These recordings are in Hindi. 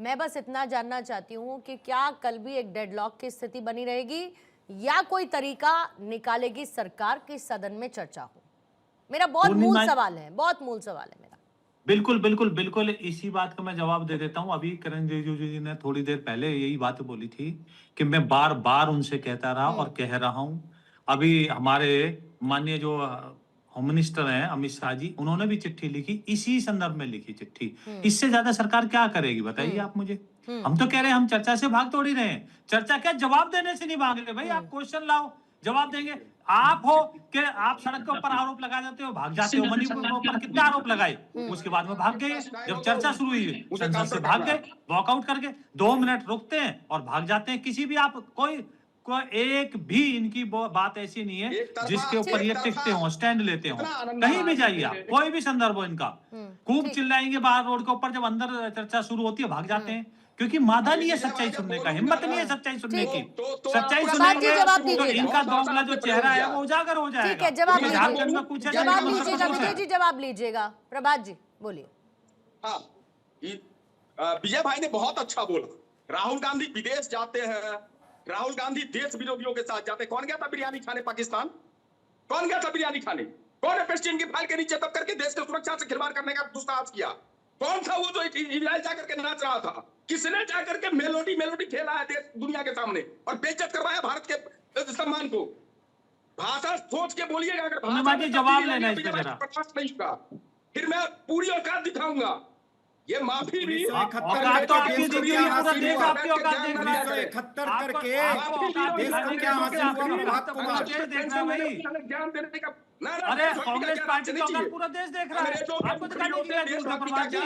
मैं बस इतना जानना चाहती हूँ कि क्या कल भी एक डेडलॉक की स्थिति बनी रहेगी या कोई तरीका निकालेगी सरकार की सदन में चर्चा हो? मेरा बहुत मूल सवाल है, बहुत मूल सवाल है मेरा। बिल्कुल बिल्कुल बिल्कुल, इसी बात का मैं जवाब दे देता हूं। अभी किरण रिजिजू जी ने थोड़ी देर पहले यही बात बोली थी कि मैं बार बार उनसे कहता रहा और कह रहा हूं। अभी हमारे माननीय जो होम मिनिस्टर हैं अमित शाह जी, उन्होंने भी चिट्ठी लिखी, इसी संदर्भ में लिखी चिट्ठी। इससे ज्यादा सरकार क्या करेगी बताइए आप मुझे। हम तो कह रहे हैं हम चर्चा से भाग थोड़ी रहे हैं। चर्चा क्या, जवाब देने से नहीं भाग रहे भाई। आप क्वेश्चन लाओ, जवाब देंगे। आप हो कि आप सड़क के ऊपर आरोप लगा जाते हो, भाग जाते हो। मणिपुर के ऊपर कितने आरोप लगाए, उसके बाद में भाग गए। जब चर्चा शुरू हुई संसद से भाग गए, वॉकआउट करके 2 मिनट रुकते हैं और भाग जाते हैं। किसी भी आप कोई एक भी इनकी बात ऐसी नहीं है जिसके ऊपर ये टिकते हो, स्टैंड लेते हो। कहीं भी जाइए आप, कोई भी संदर्भ हो इनका, खूब चिल्लाएंगे बाहर रोड के ऊपर, जब अंदर चर्चा शुरू होती है भाग जाते हैं। क्योंकि मादा नहीं है सच्चाई सुनने का, हिम्मत नहीं है सच्चाई सुनने की। सच्चाई सुनेंगे तो इनका दोगला जो चेहरा है वो उजागर हो जाएगा। ठीक है, जवाब लीजिएगा विजय जी, जवाब लीजिएगा। प्रभात जी बोलिए। हाँ, विजय भाई ने बहुत अच्छा बोला। राहुल गांधी विदेश जाते हैं, राहुल गांधी देश विरोधियों के साथ जाते। कौन गया था बिरयानी खाने पाकिस्तान? कौन गया था बिरयानी खाने? कौन है प्रेसिडेंट की फाइल के नीचे दब करके देश की सुरक्षा से खिलवाड़ करने का दुस्साहस किया? कौन था वो जो इजराइल जाकर के नाच रहा था? किसने जाकर के मेलोडी खेला है देश दुनिया के सामने और बेइज्जत करवाया भारत के सम्मान को? भाषा सोच के बोलिएगा। अगर भाषा जवाब लेना है प्रकाश नहीं होगा, फिर मैं पूरी औकात दिखाऊंगा। ये माफी भी औकात तो आपकी देखिए, पूरा देश आपकी औकात देख रहा है। 1971 करके देश को क्या हासिल हुआ बात को देख रहा है भाई। ज्ञान देने का अरे कांग्रेस पार्टी का औकात पूरा देश देख रहा है। आपको दिखाने की क्या जरूरत है प्रभात जी?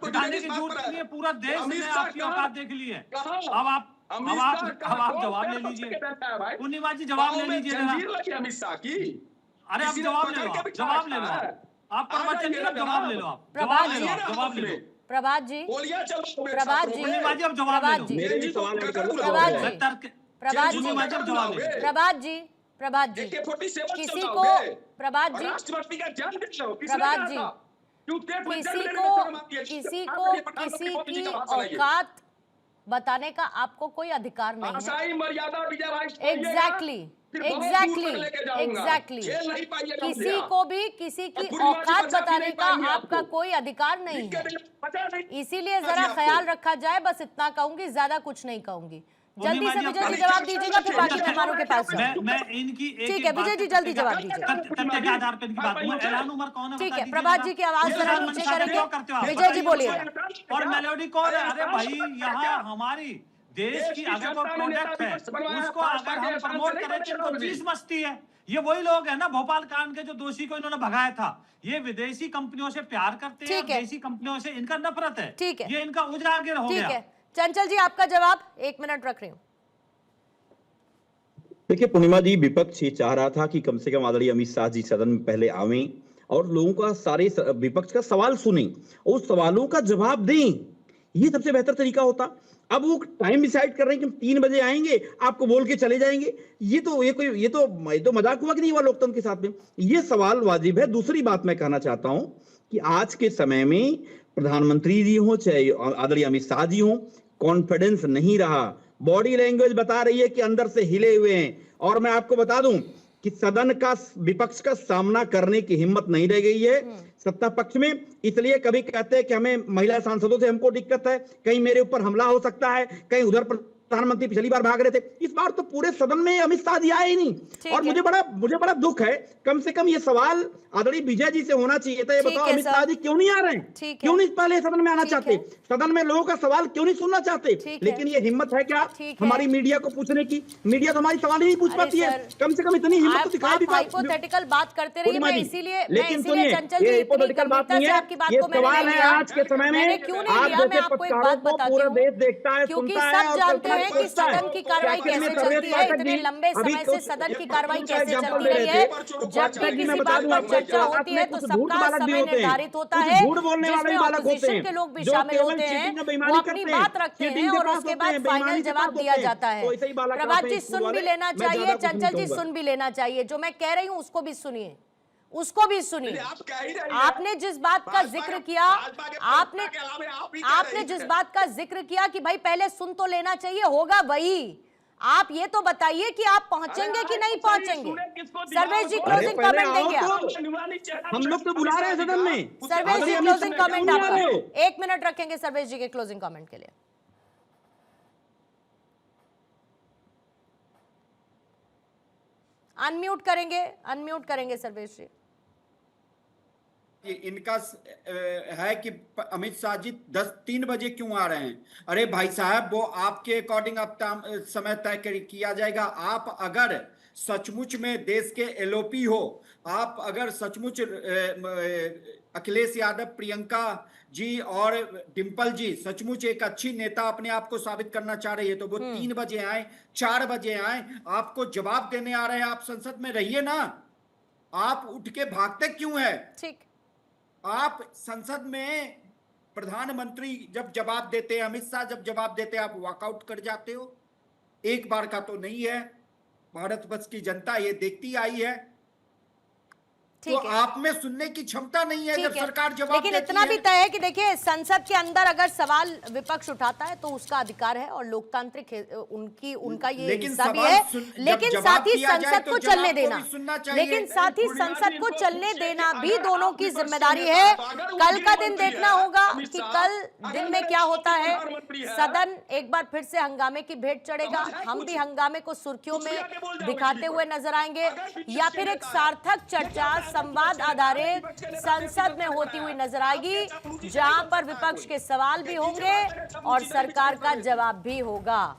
दिखाने की जरूरत नहीं है, पूरा देश ने आपकी औकात देख ली है। अब आप जवाब ले लीजिए। पूर्णिमा जी जवाब ले लीजिए अमित शाह की। अरे आप जवाब ले लो, जवाब ले लो। आप प्रवचन नहीं, जवाब ले लो। आप जवाब ले लो, जवाब ले लो। प्रभात जी, प्रभात जी, अब जवाब ले लो। प्रभात जी, प्रभात जी, किसी को प्रभात जी, किसी की औकात बताने का आपको कोई अधिकार नहीं है। एग्जैक्टली किसी को भी किसी की औकात बताने का आपका कोई अधिकार नहीं है। इसीलिए जरा ख्याल रखा जाए, बस इतना कहूंगी, ज्यादा कुछ नहीं कहूंगी। जल्दी से विजय जी जवाब दीजिएगा, फिर बाकी मेहमानों के पास। मैं इनकी ठीक है विजय जी जल्दी जवाब दीजिए। ठीक है, प्रभात जी की आवाज जरा नीचे करेंगे। विजय जी बोलिए। और मेलोडी कौन है? अरे भाई यहाँ हमारी देश की अगर कोई प्रोडक्ट है उसको अगर हम प्रमोट करें तो चीज मस्ती है। ये वही लोग हैं ना भोपाल कांड के जो दोषी को इन्होंने भगाया था। ये विदेशी कंपनियों से प्यार करते हैं, देशी कंपनियों से इनका नफरत है। ठीक है, ये इनका उजागर हो गया। चंचल जी आपका जवाब, 1 मिनट रख रही हूँ। देखिए पूर्णिमा जी, विपक्ष ये चाह रहा था कि कम से कम आदरणीय अमित शाह जी सदन में पहले आवें और लोगों का सारे विपक्ष का सवाल सुने और सवालों का जवाब दें। ये सबसे बेहतर तरीका होता। अब वो टाइम डिसाइड कर रहे हैं कि 3 बजे आएंगे, आपको बोल के चले जाएंगे। ये तो मजाक हुआ कि नहीं हुआ लोकतंत्र के साथ में? ये सवाल वाजिब है। दूसरी बात मैं कहना चाहता हूं कि आज के समय में प्रधानमंत्री जी हो चाहे आदरणीय अमित शाह जी हो, कॉन्फिडेंस नहीं रहा। बॉडी लैंग्वेज बता रही है कि अंदर से हिले हुए हैं। और मैं आपको बता दूं कि सदन का विपक्ष का सामना करने की हिम्मत नहीं रह गई है सत्ता पक्ष में। इसलिए कभी कहते हैं कि हमें महिला सांसदों से हमको दिक्कत है, कहीं मेरे ऊपर हमला हो सकता है, कहीं उधर प्रधानमंत्री पिछली बार भाग रहे थे। इस बार तो पूरे सदन में अमित शाह जी आए ही नहीं। और मुझे बड़ा दुख है। कम से कम ये सवाल आदरणीय विजय जी से होना चाहिए था। ये बताओ अमित शाह जी क्यों नहीं आ रहे हैं? क्यों नहीं पहले सदन में आना चाहते? सदन में लोगों का सवाल क्यों नहीं सुनना चाहते? लेकिन ये हिम्मत है क्या हमारी मीडिया को पूछने की? मीडिया तो हमारी सवाल ही नहीं पूछ पाती है। कम से कम इतनी हिम्मत तो दिखाई। हाइपोथेटिकल बात करते रहिए, मैं इसीलिए लेकिन सुनिए, ये हाइपोथेटिकल बात नहीं है। ये सवाल है आज के समय में। आप जैसे पत्रकारों को पूरा देश देखता है, सुनता है और जानते हैं कि सदन की कार्रवाई कैसे चलती है। इतने लंबे समय से सदन की कार्रवाई कैसे चलती रही है। जब भी किसी बात पर चर्चा होती है तो सबका समय निर्धारित होता है, जिसमें ऑपोजिशन के लोग भी शामिल होते हैं। वो अपनी बात रखते हैं और उसके बाद फाइनल जवाब दिया जाता है। प्रभात जी सुन भी लेना चाहिए, चंचल जी सुन भी लेना चाहिए। जो मैं कह रही हूँ उसको भी सुनिए, उसको भी सुनिए। आप कह ही रही हैं। आपने जिस बात का भाजपा जिक्र के- किया, भाजपा के आपने प्रवक्ता के अलावा आप ही कह आपने रही जिस हैं। बात का जिक्र किया कि भाई पहले सुन तो लेना चाहिए, होगा वही। आप ये तो बताइए कि आप पहुंचेंगे कि नहीं पहुंचेंगे। सर्वेश जी अरे क्लोजिंग पहले कमेंट देंगे आओ आप। तो। हम लोग तो बुला रहे हैं सदन में। सर्वेश जी आदरणीय अमित क्लोजिंग शाह कमेंट क्यों नहीं आपका, आ रहे? 1 मिनट रखेंगे सर्वेश जी के क्लोजिंग कमेंट के लिए। अनम्यूट करेंगे सर्वेश जी। ये इनका है कि अमित शाह जी 3 बजे क्यों आ रहे हैं? अरे भाई साहब, वो आपके अकॉर्डिंग अब समय तय किया जाएगा। आप अगर सचमुच में देश के एलओपी हो, आप अगर सचमुच अखिलेश यादव, प्रियंका जी और डिंपल जी सचमुच एक अच्छी नेता अपने आप को साबित करना चाह रही है, तो वो 3 बजे आए, 4 बजे आए, आपको जवाब देने आ रहे हैं। आप संसद में रहिए ना, आप उठ के भागते क्यों है? ठीक, आप संसद में प्रधानमंत्री जब जवाब देते हैं, अमित शाह जब जवाब देते हैं, आप वॉकआउट कर जाते हो। एक बार का तो नहीं है, भारत वर्ष की जनता ये देखती आई है। तो ठीक है, आप में सुनने की क्षमता नहीं है जब ठीक है। सरकार जवाब लेकिन देती इतना है। भी तय है कि देखिए, संसद के अंदर अगर सवाल विपक्ष उठाता है तो उसका अधिकार है और लोकतांत्रिक उनका ये लेकिन हिस्सा भी सवाल है। जब लेकिन जवाब साथ ही किया जाए संसद तो को जवाब चलने को भी देना, सुनना चाहिए। लेकिन साथ ही बुनियादी संसद को इनको चलने पूछिए देना कि भी अगर दोनों आप की विपक्ष जिम्मेदारी के है। नेता, अगर वो कल का दिन गृहमंत्री देखना है, होगा अमित कि शाह, कल अगर दिन में मेरे क्या होता है। प्रधानमंत्री है, सदन एक बार फिर से हंगामे की भेंट चढ़ेगा। समझ है हम कुछ? भी हंगामे को सुर्खियों कुछ भी में आगे बोल जाओ दिखाते इसी हुए पर। नजर आएंगे, अगर विपक्ष या के फिर एक नेता है, सार्थक चर्चा संवाद आधारित संसद में होती हुई नजर आएगी, जहां पर विपक्ष के सवाल भी होंगे और सरकार का जवाब भी होगा।